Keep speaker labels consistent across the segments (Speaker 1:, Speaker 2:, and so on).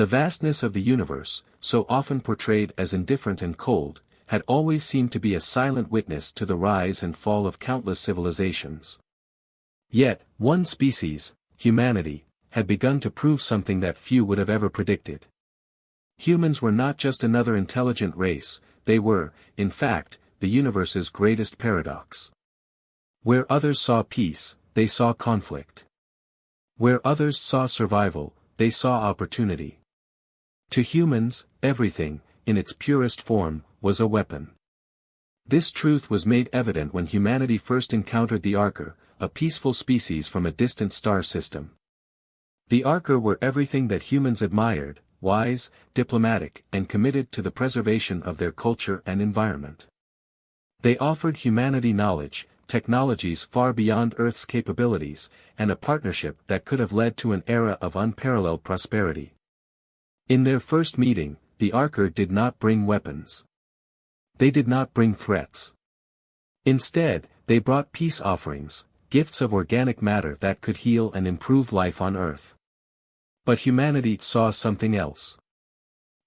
Speaker 1: The vastness of the universe, so often portrayed as indifferent and cold, had always seemed to be a silent witness to the rise and fall of countless civilizations. Yet, one species, humanity, had begun to prove something that few would have ever predicted. Humans were not just another intelligent race, they were, in fact, the universe's greatest paradox. Where others saw peace, they saw conflict. Where others saw survival, they saw opportunity. To humans, everything, in its purest form, was a weapon. This truth was made evident when humanity first encountered the Archer, a peaceful species from a distant star system. The Archer were everything that humans admired, wise, diplomatic, and committed to the preservation of their culture and environment. They offered humanity knowledge, technologies far beyond Earth's capabilities, and a partnership that could have led to an era of unparalleled prosperity. In their first meeting, the Archer did not bring weapons. They did not bring threats. Instead, they brought peace offerings, gifts of organic matter that could heal and improve life on Earth. But humanity saw something else.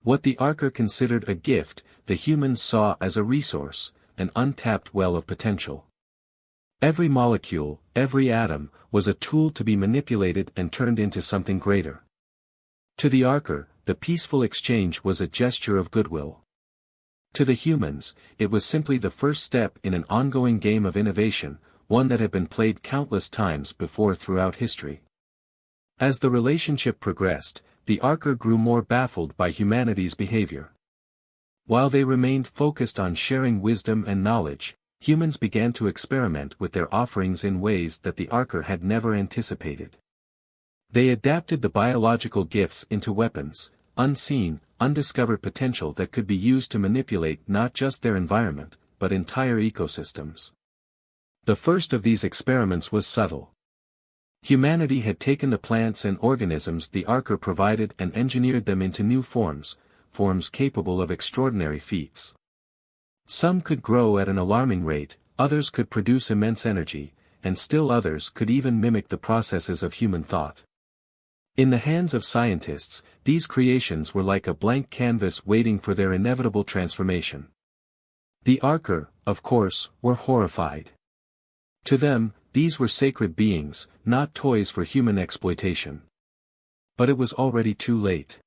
Speaker 1: What the Archer considered a gift, the humans saw as a resource, an untapped well of potential. Every molecule, every atom, was a tool to be manipulated and turned into something greater. To the Archer, the peaceful exchange was a gesture of goodwill. To the humans, it was simply the first step in an ongoing game of innovation, one that had been played countless times before throughout history. As the relationship progressed, the Archer grew more baffled by humanity's behavior. While they remained focused on sharing wisdom and knowledge, humans began to experiment with their offerings in ways that the Archer had never anticipated. They adapted the biological gifts into weapons, unseen, undiscovered potential that could be used to manipulate not just their environment, but entire ecosystems. The first of these experiments was subtle. Humanity had taken the plants and organisms the Archer provided and engineered them into new forms capable of extraordinary feats. Some could grow at an alarming rate, others could produce immense energy, and still others could even mimic the processes of human thought. In the hands of scientists, these creations were like a blank canvas waiting for their inevitable transformation. The Archer, of course, were horrified. To them, these were sacred beings, not toys for human exploitation. But it was already too late.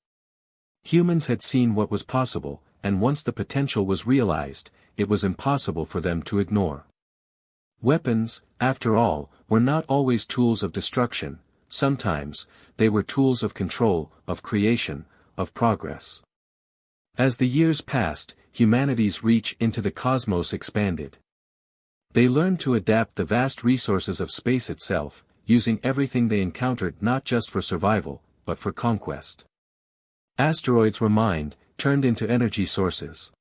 Speaker 1: Humans had seen what was possible, and once the potential was realized, it was impossible for them to ignore. Weapons, after all, were not always tools of destruction, sometimes, they were tools of control, of creation, of progress. As the years passed, humanity's reach into the cosmos expanded. They learned to adapt the vast resources of space itself, using everything they encountered not just for survival, but for conquest. Asteroids were mined, turned into energy sources.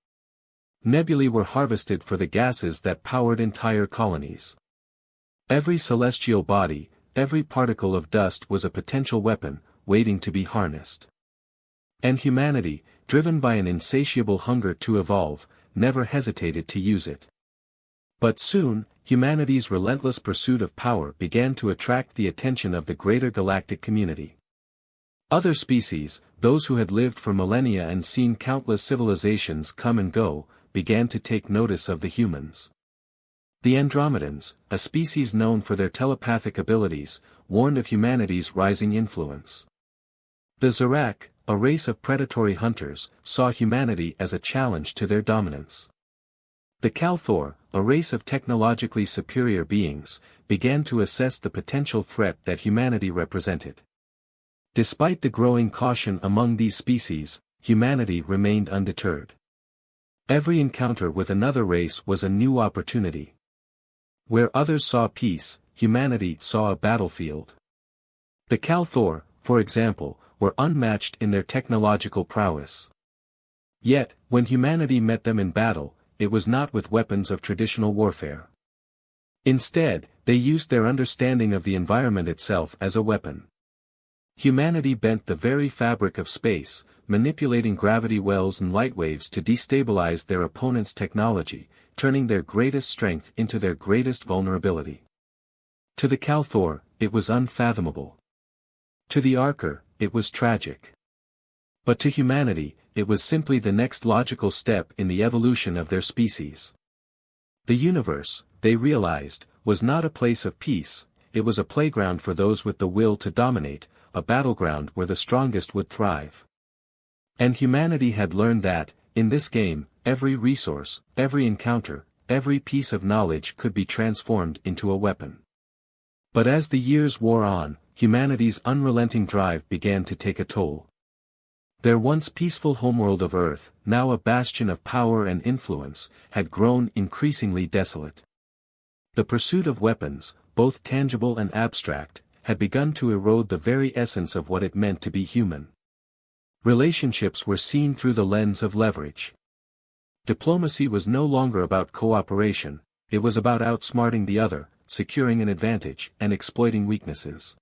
Speaker 1: Nebulae were harvested for the gases that powered entire colonies. Every celestial body, every particle of dust was a potential weapon, waiting to be harnessed. And humanity, driven by an insatiable hunger to evolve, never hesitated to use it. But soon, humanity's relentless pursuit of power began to attract the attention of the greater galactic community. Other species, those who had lived for millennia and seen countless civilizations come and go, began to take notice of the humans. The Andromedans, a species known for their telepathic abilities, warned of humanity's rising influence. The Zorak, a race of predatory hunters, saw humanity as a challenge to their dominance. The Kalthor, a race of technologically superior beings, began to assess the potential threat that humanity represented. Despite the growing caution among these species, humanity remained undeterred. Every encounter with another race was a new opportunity. Where others saw peace, humanity saw a battlefield. The Kalthor, for example, were unmatched in their technological prowess. Yet, when humanity met them in battle, it was not with weapons of traditional warfare. Instead, they used their understanding of the environment itself as a weapon. Humanity bent the very fabric of space, manipulating gravity wells and light waves to destabilize their opponent's technology, turning their greatest strength into their greatest vulnerability. To the Kalthor, it was unfathomable. To the Archer, it was tragic. But to humanity, it was simply the next logical step in the evolution of their species. The universe, they realized, was not a place of peace, it was a playground for those with the will to dominate, a battleground where the strongest would thrive. And humanity had learned that, in this game, every resource, every encounter, every piece of knowledge could be transformed into a weapon. But as the years wore on, humanity's unrelenting drive began to take a toll. Their once peaceful homeworld of Earth, now a bastion of power and influence, had grown increasingly desolate. The pursuit of weapons, both tangible and abstract, had begun to erode the very essence of what it meant to be human. Relationships were seen through the lens of leverage. Diplomacy was no longer about cooperation, it was about outsmarting the other, securing an advantage, and exploiting weaknesses.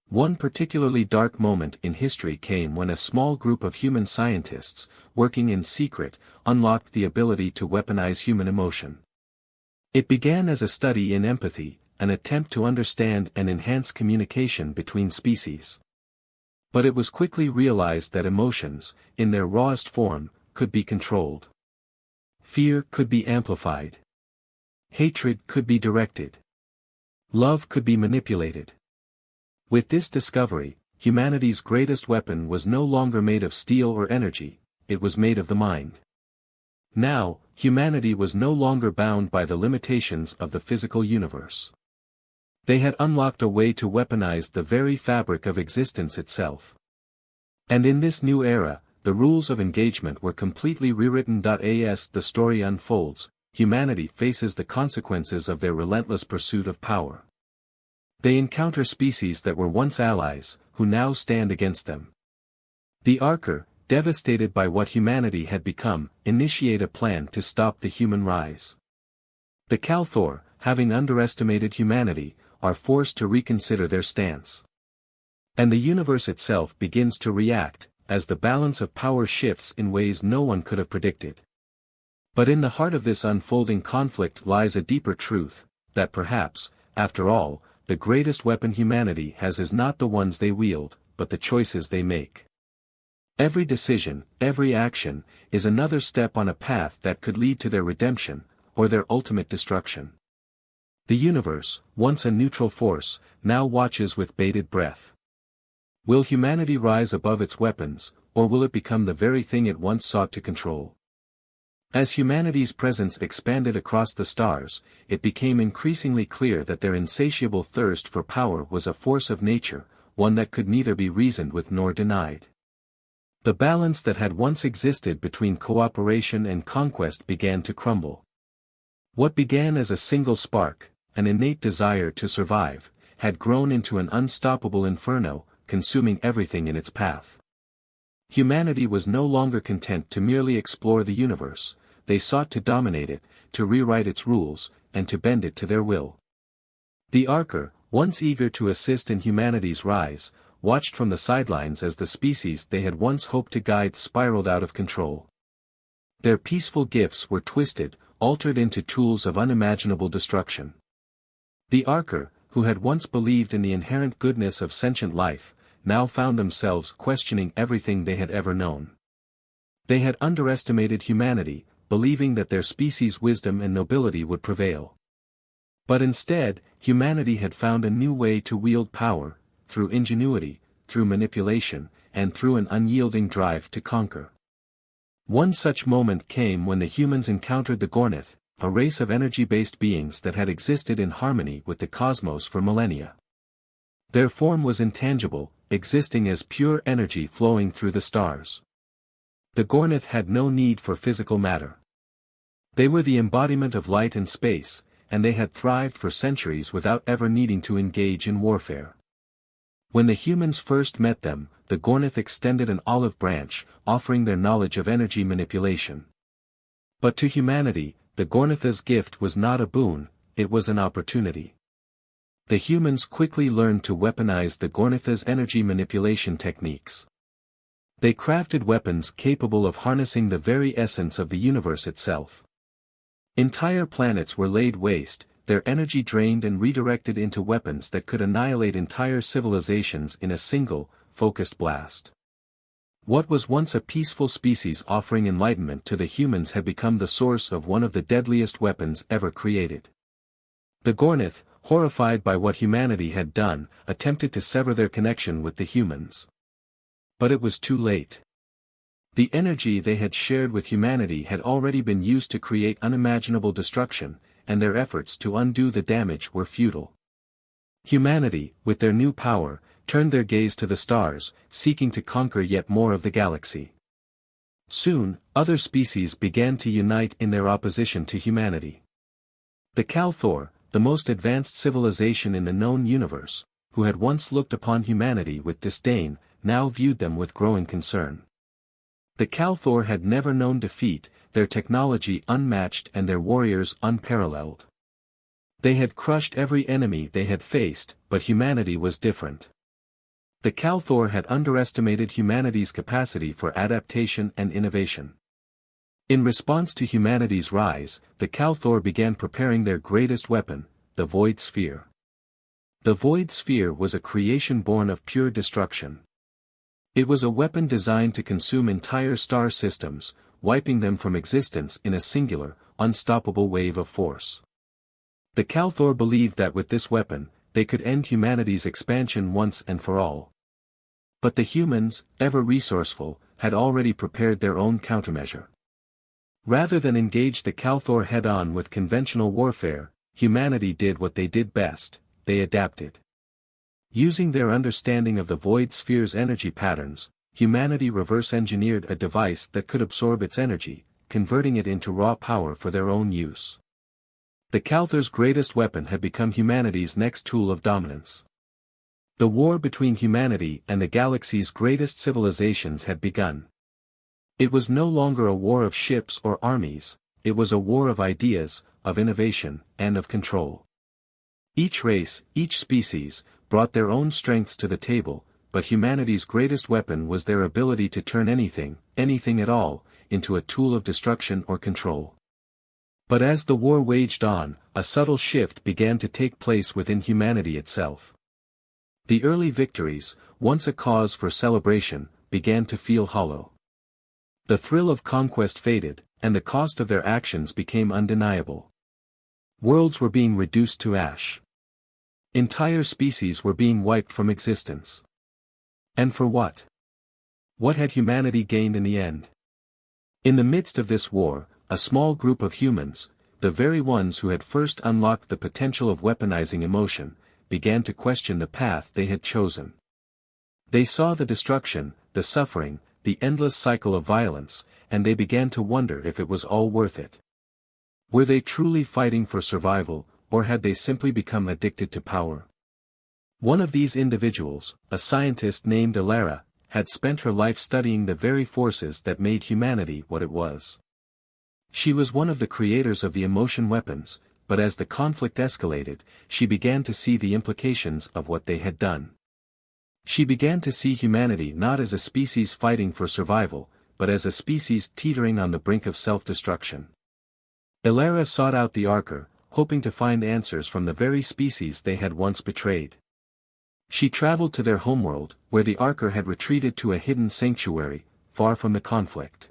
Speaker 1: One particularly dark moment in history came when a small group of human scientists, working in secret, unlocked the ability to weaponize human emotion. It began as a study in empathy, an attempt to understand and enhance communication between species. But it was quickly realized that emotions, in their rawest form, could be controlled. Fear could be amplified. Hatred could be directed. Love could be manipulated. With this discovery, humanity's greatest weapon was no longer made of steel or energy, it was made of the mind. Now, humanity was no longer bound by the limitations of the physical universe. They had unlocked a way to weaponize the very fabric of existence itself. And in this new era, the rules of engagement were completely rewritten. As the story unfolds, humanity faces the consequences of their relentless pursuit of power. They encounter species that were once allies, who now stand against them. The Archer, devastated by what humanity had become, initiate a plan to stop the human rise. The Calthor, having underestimated humanity, are forced to reconsider their stance. And the universe itself begins to react, as the balance of power shifts in ways no one could have predicted. But in the heart of this unfolding conflict lies a deeper truth, that perhaps, after all, the greatest weapon humanity has is not the ones they wield, but the choices they make. Every decision, every action, is another step on a path that could lead to their redemption, or their ultimate destruction. The universe, once a neutral force, now watches with bated breath. Will humanity rise above its weapons, or will it become the very thing it once sought to control? As humanity's presence expanded across the stars, it became increasingly clear that their insatiable thirst for power was a force of nature, one that could neither be reasoned with nor denied. The balance that had once existed between cooperation and conquest began to crumble. What began as a single spark, an innate desire to survive, had grown into an unstoppable inferno, consuming everything in its path. Humanity was no longer content to merely explore the universe, they sought to dominate it, to rewrite its rules, and to bend it to their will. The Archer, once eager to assist in humanity's rise, watched from the sidelines as the species they had once hoped to guide spiraled out of control. Their peaceful gifts were twisted, altered into tools of unimaginable destruction. The Archer, who had once believed in the inherent goodness of sentient life, now found themselves questioning everything they had ever known. They had underestimated humanity, believing that their species' wisdom and nobility would prevail. But instead, humanity had found a new way to wield power, through ingenuity, through manipulation, and through an unyielding drive to conquer. One such moment came when the humans encountered the Gornith, a race of energy-based beings that had existed in harmony with the cosmos for millennia. Their form was intangible, existing as pure energy flowing through the stars. The Gornith had no need for physical matter. They were the embodiment of light and space, and they had thrived for centuries without ever needing to engage in warfare. When the humans first met them, the Gornith extended an olive branch, offering their knowledge of energy manipulation. But to humanity, the Gornith's gift was not a boon, it was an opportunity. The humans quickly learned to weaponize the Gornith's energy manipulation techniques. They crafted weapons capable of harnessing the very essence of the universe itself. Entire planets were laid waste, their energy drained and redirected into weapons that could annihilate entire civilizations in a single, focused blast. What was once a peaceful species offering enlightenment to the humans had become the source of one of the deadliest weapons ever created. The Gornith, horrified by what humanity had done, attempted to sever their connection with the humans. But it was too late. The energy they had shared with humanity had already been used to create unimaginable destruction, and their efforts to undo the damage were futile. Humanity, with their new power, turned their gaze to the stars, seeking to conquer yet more of the galaxy. Soon, other species began to unite in their opposition to humanity. The Kalthor, the most advanced civilization in the known universe, who had once looked upon humanity with disdain, now viewed them with growing concern. The Kalthor had never known defeat, their technology unmatched and their warriors unparalleled. They had crushed every enemy they had faced, but humanity was different. The Kalthor had underestimated humanity's capacity for adaptation and innovation. In response to humanity's rise, the Kalthor began preparing their greatest weapon, the Void Sphere. The Void Sphere was a creation born of pure destruction. It was a weapon designed to consume entire star systems, wiping them from existence in a singular, unstoppable wave of force. The Kalthor believed that with this weapon, they could end humanity's expansion once and for all. But the humans, ever resourceful, had already prepared their own countermeasure. Rather than engage the Kalthor head-on with conventional warfare, humanity did what they did best: they adapted. Using their understanding of the Void Sphere's energy patterns, humanity reverse-engineered a device that could absorb its energy, converting it into raw power for their own use. The Kalthor's greatest weapon had become humanity's next tool of dominance. The war between humanity and the galaxy's greatest civilizations had begun. It was no longer a war of ships or armies, it was a war of ideas, of innovation, and of control. Each race, each species, brought their own strengths to the table, but humanity's greatest weapon was their ability to turn anything at all, into a tool of destruction or control. But as the war waged on, a subtle shift began to take place within humanity itself. The early victories, once a cause for celebration, began to feel hollow. The thrill of conquest faded, and the cost of their actions became undeniable. Worlds were being reduced to ash. Entire species were being wiped from existence. And for what? What had humanity gained in the end? In the midst of this war, a small group of humans, the very ones who had first unlocked the potential of weaponizing emotion, began to question the path they had chosen. They saw the destruction, the suffering, the endless cycle of violence, and they began to wonder if it was all worth it. Were they truly fighting for survival, or had they simply become addicted to power? One of these individuals, a scientist named Elara, had spent her life studying the very forces that made humanity what it was. She was one of the creators of the emotion weapons, but as the conflict escalated, she began to see the implications of what they had done. She began to see humanity not as a species fighting for survival, but as a species teetering on the brink of self-destruction. Elara sought out the Archer, hoping to find answers from the very species they had once betrayed. She traveled to their homeworld, where the Archer had retreated to a hidden sanctuary, far from the conflict.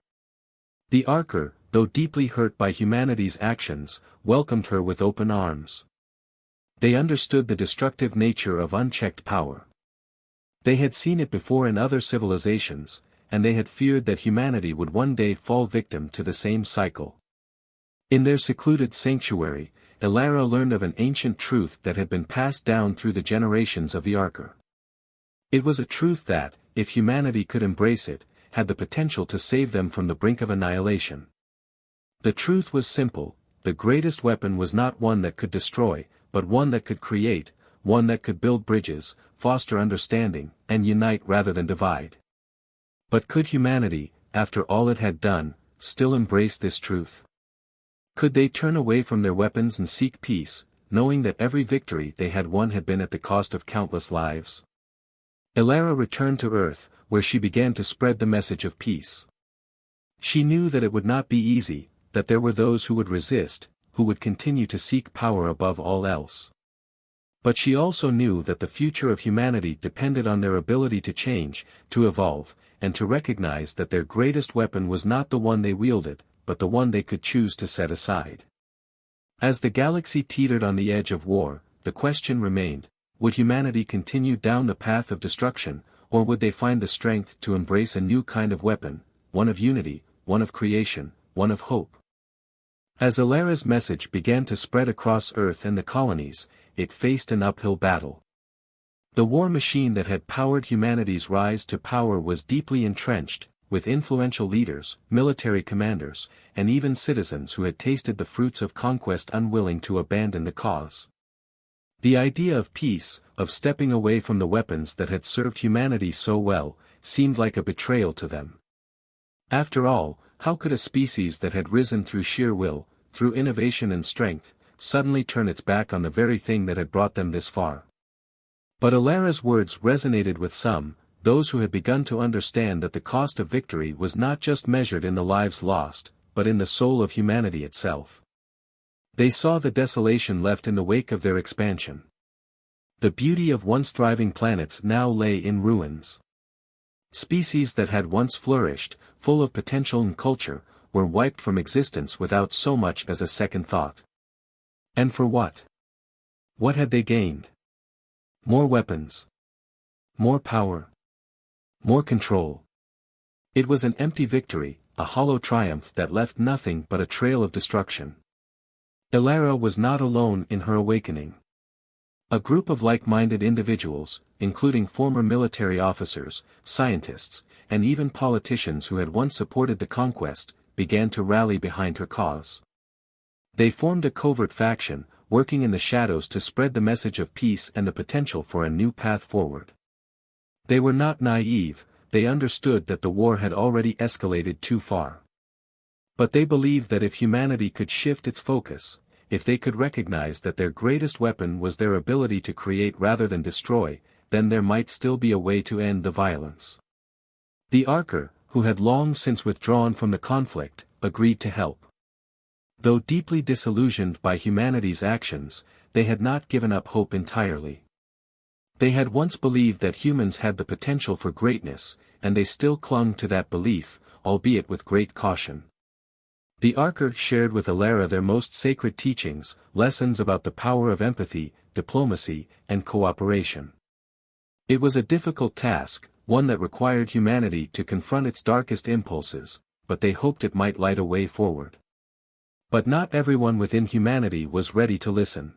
Speaker 1: The Archer, though deeply hurt by humanity's actions, welcomed her with open arms. They understood the destructive nature of unchecked power. They had seen it before in other civilizations, and they had feared that humanity would one day fall victim to the same cycle. In their secluded sanctuary, Elara learned of an ancient truth that had been passed down through the generations of the Archer. It was a truth that, if humanity could embrace it, had the potential to save them from the brink of annihilation. The truth was simple: the greatest weapon was not one that could destroy, but one that could create, one that could build bridges, foster understanding, and unite rather than divide. But could humanity, after all it had done, still embrace this truth? Could they turn away from their weapons and seek peace, knowing that every victory they had won had been at the cost of countless lives? Elara returned to Earth, where she began to spread the message of peace. She knew that it would not be easy, that there were those who would resist, who would continue to seek power above all else. But she also knew that the future of humanity depended on their ability to change, to evolve, and to recognize that their greatest weapon was not the one they wielded, but the one they could choose to set aside. As the galaxy teetered on the edge of war, the question remained, would humanity continue down the path of destruction, or would they find the strength to embrace a new kind of weapon, one of unity, one of creation, one of hope? As Alara's message began to spread across Earth and the colonies, it faced an uphill battle. The war machine that had powered humanity's rise to power was deeply entrenched, with influential leaders, military commanders, and even citizens who had tasted the fruits of conquest unwilling to abandon the cause. The idea of peace, of stepping away from the weapons that had served humanity so well, seemed like a betrayal to them. After all, how could a species that had risen through sheer will, through innovation and strength, suddenly turn its back on the very thing that had brought them this far? But Alara's words resonated with some, those who had begun to understand that the cost of victory was not just measured in the lives lost, but in the soul of humanity itself. They saw the desolation left in the wake of their expansion. The beauty of once thriving planets now lay in ruins. Species that had once flourished, full of potential and culture, were wiped from existence without so much as a second thought. And for what? What had they gained? More weapons. More power. More control. It was an empty victory, a hollow triumph that left nothing but a trail of destruction. Alara was not alone in her awakening. A group of like-minded individuals, including former military officers, scientists, and even politicians who had once supported the conquest, began to rally behind her cause. They formed a covert faction, working in the shadows to spread the message of peace and the potential for a new path forward. They were not naive, they understood that the war had already escalated too far. But they believed that if humanity could shift its focus, if they could recognize that their greatest weapon was their ability to create rather than destroy, then there might still be a way to end the violence. The Archer, who had long since withdrawn from the conflict, agreed to help. Though deeply disillusioned by humanity's actions, they had not given up hope entirely. They had once believed that humans had the potential for greatness, and they still clung to that belief, albeit with great caution. The Archer shared with Alara their most sacred teachings, lessons about the power of empathy, diplomacy, and cooperation. It was a difficult task, one that required humanity to confront its darkest impulses, but they hoped it might light a way forward. But not everyone within humanity was ready to listen.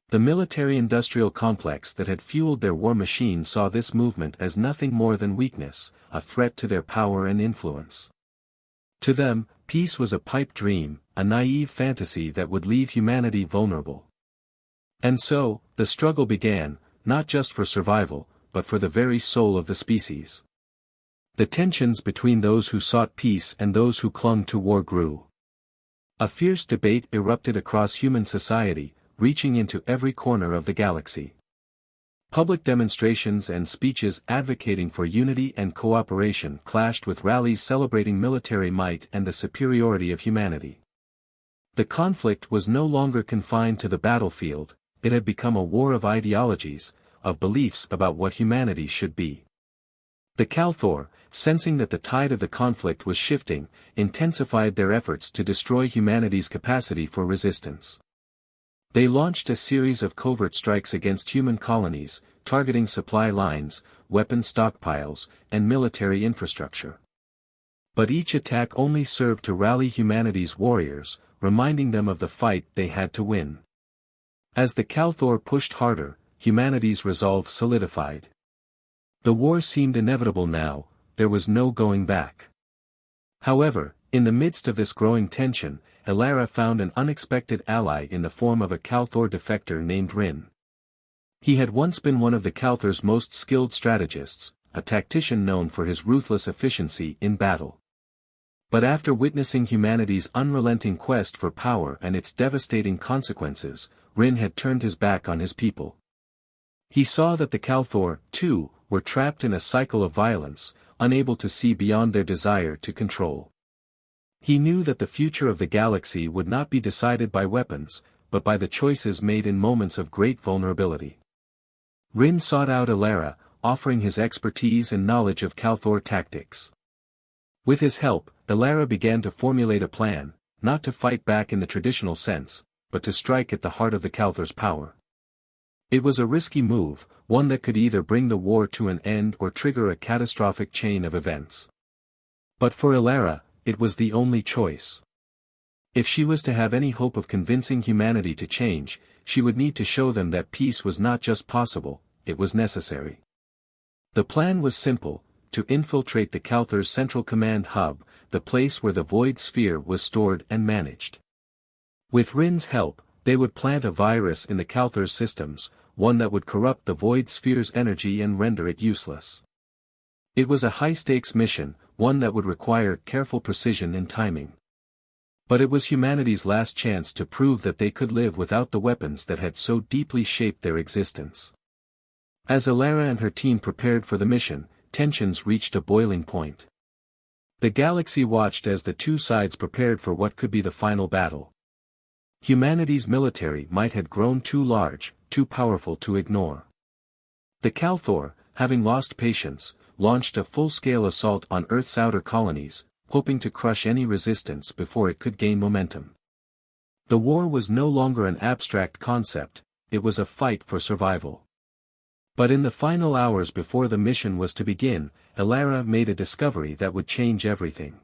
Speaker 1: The military-industrial complex that had fueled their war machine saw this movement as nothing more than weakness, a threat to their power and influence. To them, peace was a pipe dream, a naive fantasy that would leave humanity vulnerable. And so, the struggle began, not just for survival, but for the very soul of the species. The tensions between those who sought peace and those who clung to war grew. A fierce debate erupted across human society, reaching into every corner of the galaxy. Public demonstrations and speeches advocating for unity and cooperation clashed with rallies celebrating military might and the superiority of humanity. The conflict was no longer confined to the battlefield, it had become a war of ideologies, of beliefs about what humanity should be. The Kalthor, sensing that the tide of the conflict was shifting, intensified their efforts to destroy humanity's capacity for resistance. They launched a series of covert strikes against human colonies, targeting supply lines, weapon stockpiles, and military infrastructure. But each attack only served to rally humanity's warriors, reminding them of the fight they had to win. As the Kalthor pushed harder, humanity's resolve solidified. The war seemed inevitable now, there was no going back. However, in the midst of this growing tension, Alara found an unexpected ally in the form of a Kalthor defector named Rin. He had once been one of the Kalthor's most skilled strategists, a tactician known for his ruthless efficiency in battle. But after witnessing humanity's unrelenting quest for power and its devastating consequences, Rin had turned his back on his people. He saw that the Kalthor, too, were trapped in a cycle of violence, unable to see beyond their desire to control. He knew that the future of the galaxy would not be decided by weapons, but by the choices made in moments of great vulnerability. Rin sought out Alara, offering his expertise and knowledge of Calthor tactics. With his help, Elara began to formulate a plan, not to fight back in the traditional sense, but to strike at the heart of the Calthor's power. It was a risky move, one that could either bring the war to an end or trigger a catastrophic chain of events. But for Elara, it was the only choice. If she was to have any hope of convincing humanity to change, she would need to show them that peace was not just possible, it was necessary. The plan was simple: to infiltrate the Calthor's central command hub, the place where the Void Sphere was stored and managed. With Rin's help, they would plant a virus in the Calthor's systems, one that would corrupt the Void Sphere's energy and render it useless. It was a high-stakes mission, one that would require careful precision and timing. But it was humanity's last chance to prove that they could live without the weapons that had so deeply shaped their existence. As Elara and her team prepared for the mission, tensions reached a boiling point. The galaxy watched as the two sides prepared for what could be the final battle. Humanity's military might had grown too large, too powerful to ignore. The Calthor, having lost patience, launched a full-scale assault on Earth's outer colonies, hoping to crush any resistance before it could gain momentum. The war was no longer an abstract concept, it was a fight for survival. But in the final hours before the mission was to begin, Elara made a discovery that would change everything.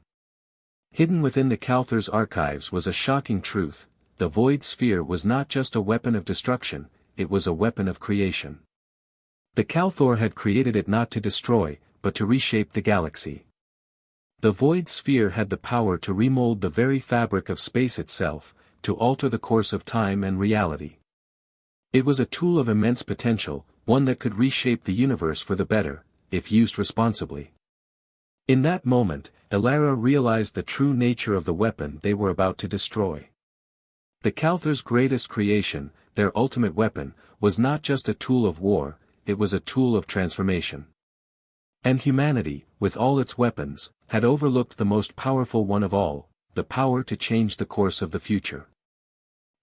Speaker 1: Hidden within the Calthor's archives was a shocking truth: the Void Sphere was not just a weapon of destruction, it was a weapon of creation. The Calthor had created it not to destroy, but to reshape the galaxy. The Void Sphere had the power to remold the very fabric of space itself, to alter the course of time and reality. It was a tool of immense potential, one that could reshape the universe for the better, if used responsibly. In that moment, Elara realized the true nature of the weapon they were about to destroy. The Calthor's greatest creation, their ultimate weapon, was not just a tool of war, it was a tool of transformation. And humanity, with all its weapons, had overlooked the most powerful one of all, the power to change the course of the future.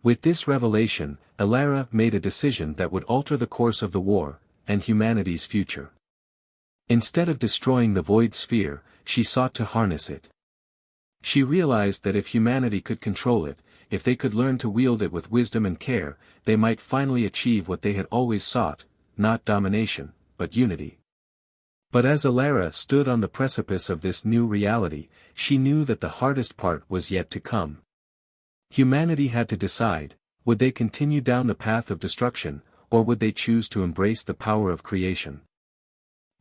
Speaker 1: With this revelation, Elara made a decision that would alter the course of the war, and humanity's future. Instead of destroying the Void Sphere, she sought to harness it. She realized that if humanity could control it, if they could learn to wield it with wisdom and care, they might finally achieve what they had always sought, not domination, but unity. But as Elara stood on the precipice of this new reality, she knew that the hardest part was yet to come. Humanity had to decide: would they continue down the path of destruction, or would they choose to embrace the power of creation?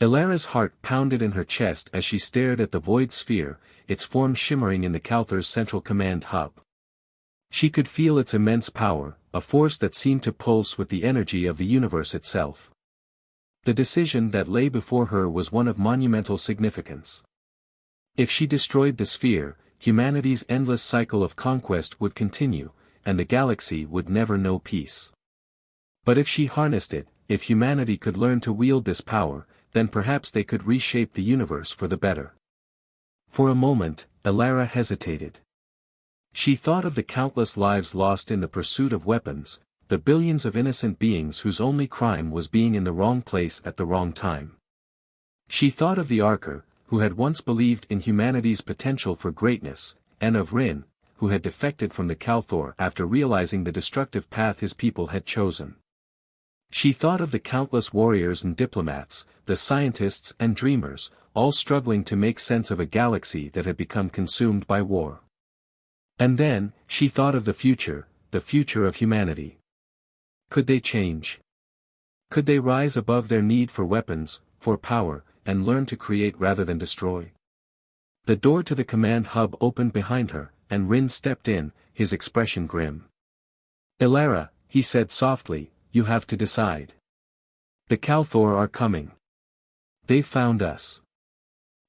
Speaker 1: Elara's heart pounded in her chest as she stared at the Void Sphere, its form shimmering in the Calthor's central command hub. She could feel its immense power, a force that seemed to pulse with the energy of the universe itself. The decision that lay before her was one of monumental significance. If she destroyed the sphere, humanity's endless cycle of conquest would continue, and the galaxy would never know peace. But if she harnessed it, if humanity could learn to wield this power, then perhaps they could reshape the universe for the better. For a moment, Elara hesitated. She thought of the countless lives lost in the pursuit of weapons, the billions of innocent beings whose only crime was being in the wrong place at the wrong time. She thought of the Archer, who had once believed in humanity's potential for greatness, and of Rin, who had defected from the Calthor after realizing the destructive path his people had chosen. She thought of the countless warriors and diplomats, the scientists and dreamers, all struggling to make sense of a galaxy that had become consumed by war. And then, she thought of the future of humanity. Could they change? Could they rise above their need for weapons, for power, and learn to create rather than destroy? The door to the command hub opened behind her, and Rin stepped in, his expression grim. "Elara," he said softly, "you have to decide. The Calthor are coming. They found us."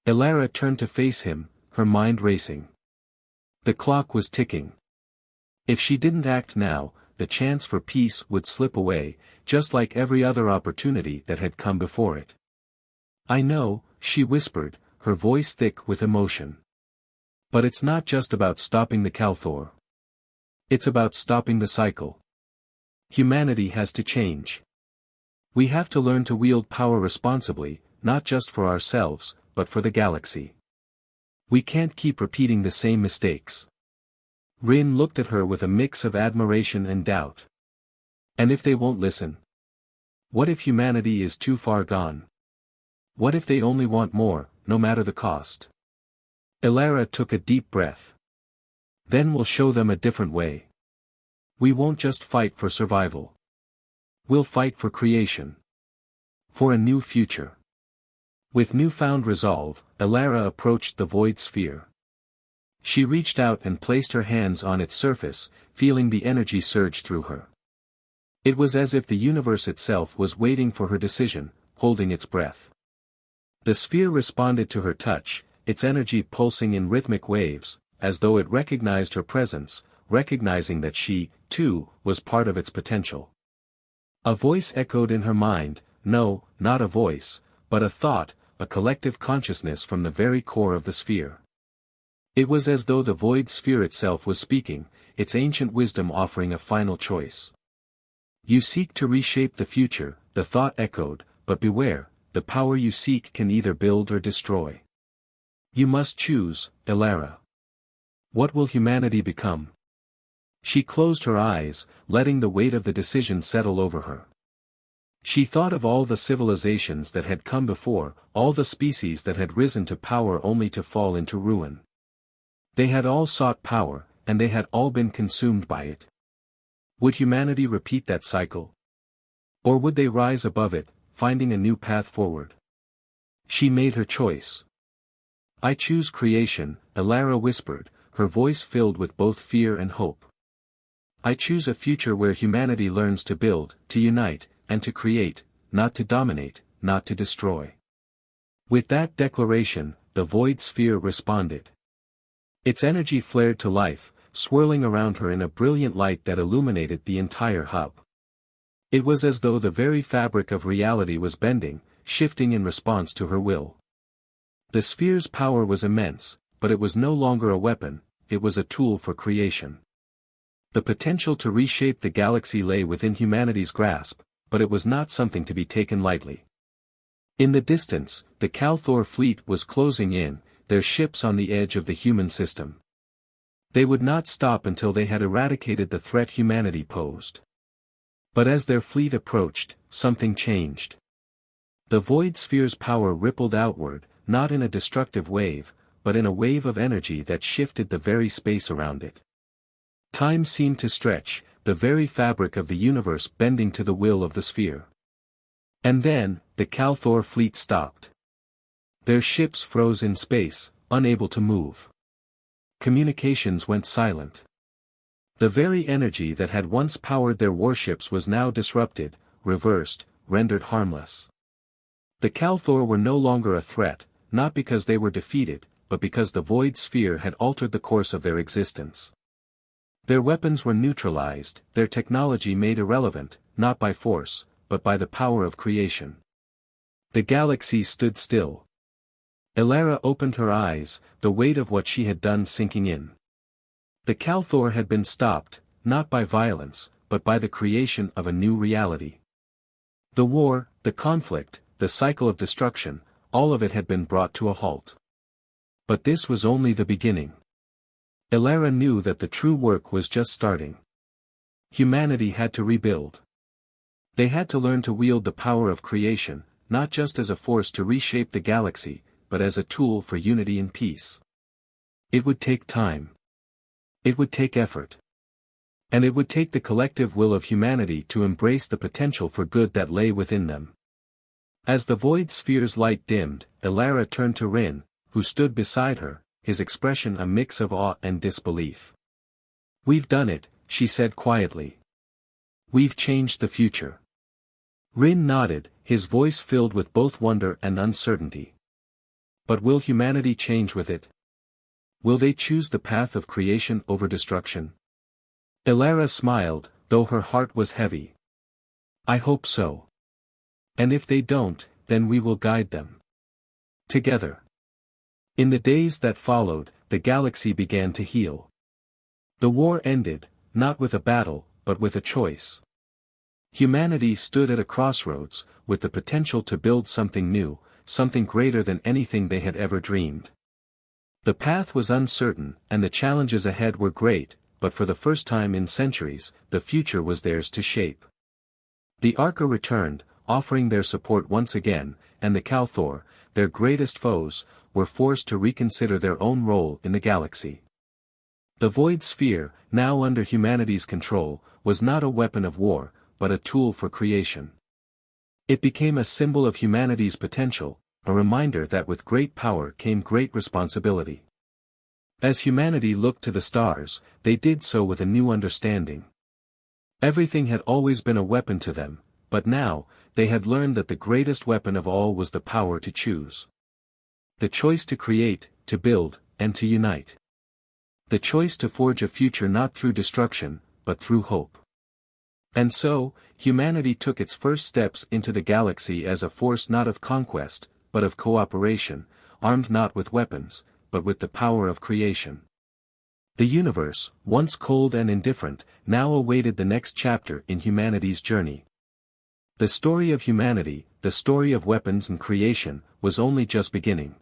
Speaker 1: Elara turned to face him, her mind racing. The clock was ticking. If she didn't act now, the chance for peace would slip away, just like every other opportunity that had come before it. "I know," she whispered, her voice thick with emotion. "But it's not just about stopping the Calthor. It's about stopping the cycle. Humanity has to change. We have to learn to wield power responsibly, not just for ourselves, but for the galaxy. We can't keep repeating the same mistakes. Rin looked at her with a mix of admiration and doubt. And if they won't listen? What if humanity is too far gone? What if they only want more, no matter the cost? Elara took a deep breath. Then we'll show them a different way. We won't just fight for survival. We'll fight for creation. For a new future. With newfound resolve, Elara approached the void sphere. She reached out and placed her hands on its surface, feeling the energy surge through her. It was as if the universe itself was waiting for her decision, holding its breath. The sphere responded to her touch, its energy pulsing in rhythmic waves, as though it recognized her presence, recognizing that she, too, was part of its potential. A voice echoed in her mind, no, not a voice, but a thought, a collective consciousness from the very core of the sphere. It was as though the void sphere itself was speaking, its ancient wisdom offering a final choice. You seek to reshape the future, the thought echoed, but beware, the power you seek can either build or destroy. You must choose, Elara. What will humanity become? She closed her eyes, letting the weight of the decision settle over her. She thought of all the civilizations that had come before, all the species that had risen to power only to fall into ruin. They had all sought power, and they had all been consumed by it. Would humanity repeat that cycle? Or would they rise above it, finding a new path forward? She made her choice. I choose creation, Elara whispered, her voice filled with both fear and hope. I choose a future where humanity learns to build, to unite, and to create, not to dominate, not to destroy. With that declaration, the void sphere responded. Its energy flared to life, swirling around her in a brilliant light that illuminated the entire hub. It was as though the very fabric of reality was bending, shifting in response to her will. The sphere's power was immense, but it was no longer a weapon, it was a tool for creation. The potential to reshape the galaxy lay within humanity's grasp, but it was not something to be taken lightly. In the distance, the Calthor fleet was closing in, their ships on the edge of the human system. They would not stop until they had eradicated the threat humanity posed. But as their fleet approached, something changed. The void sphere's power rippled outward, not in a destructive wave, but in a wave of energy that shifted the very space around it. Time seemed to stretch, the very fabric of the universe bending to the will of the sphere. And then, the Calthor fleet stopped. Their ships froze in space, unable to move. Communications went silent. The very energy that had once powered their warships was now disrupted, reversed, rendered harmless. The Calthor were no longer a threat, not because they were defeated, but because the void sphere had altered the course of their existence. Their weapons were neutralized, their technology made irrelevant, not by force, but by the power of creation. The galaxy stood still. Elara opened her eyes, the weight of what she had done sinking in. The Calthor had been stopped, not by violence, but by the creation of a new reality. The war, the conflict, the cycle of destruction, all of it had been brought to a halt. But this was only the beginning. Elara knew that the true work was just starting. Humanity had to rebuild. They had to learn to wield the power of creation, not just as a force to reshape the galaxy, but as a tool for unity and peace. It would take time. It would take effort. And it would take the collective will of humanity to embrace the potential for good that lay within them. As the void sphere's light dimmed, Elara turned to Rin, who stood beside her, his expression a mix of awe and disbelief. "We've done it," she said quietly. "We've changed the future." Rin nodded, his voice filled with both wonder and uncertainty. But will humanity change with it? Will they choose the path of creation over destruction? Elara smiled, though her heart was heavy. "I hope so. And if they don't, then we will guide them. Together." In the days that followed, the galaxy began to heal. The war ended, not with a battle, but with a choice. Humanity stood at a crossroads, with the potential to build something new, something greater than anything they had ever dreamed. The path was uncertain, and the challenges ahead were great, but for the first time in centuries, the future was theirs to shape. The Arca returned, offering their support once again, and the Calthor, their greatest foes, were forced to reconsider their own role in the galaxy. The Void Sphere, now under humanity's control, was not a weapon of war, but a tool for creation. It became a symbol of humanity's potential, a reminder that with great power came great responsibility. As humanity looked to the stars, they did so with a new understanding. Everything had always been a weapon to them, but now, they had learned that the greatest weapon of all was the power to choose. The choice to create, to build, and to unite. The choice to forge a future not through destruction, but through hope. And so, humanity took its first steps into the galaxy as a force not of conquest, but of cooperation, armed not with weapons, but with the power of creation. The universe, once cold and indifferent, now awaited the next chapter in humanity's journey. The story of humanity, the story of weapons and creation, was only just beginning.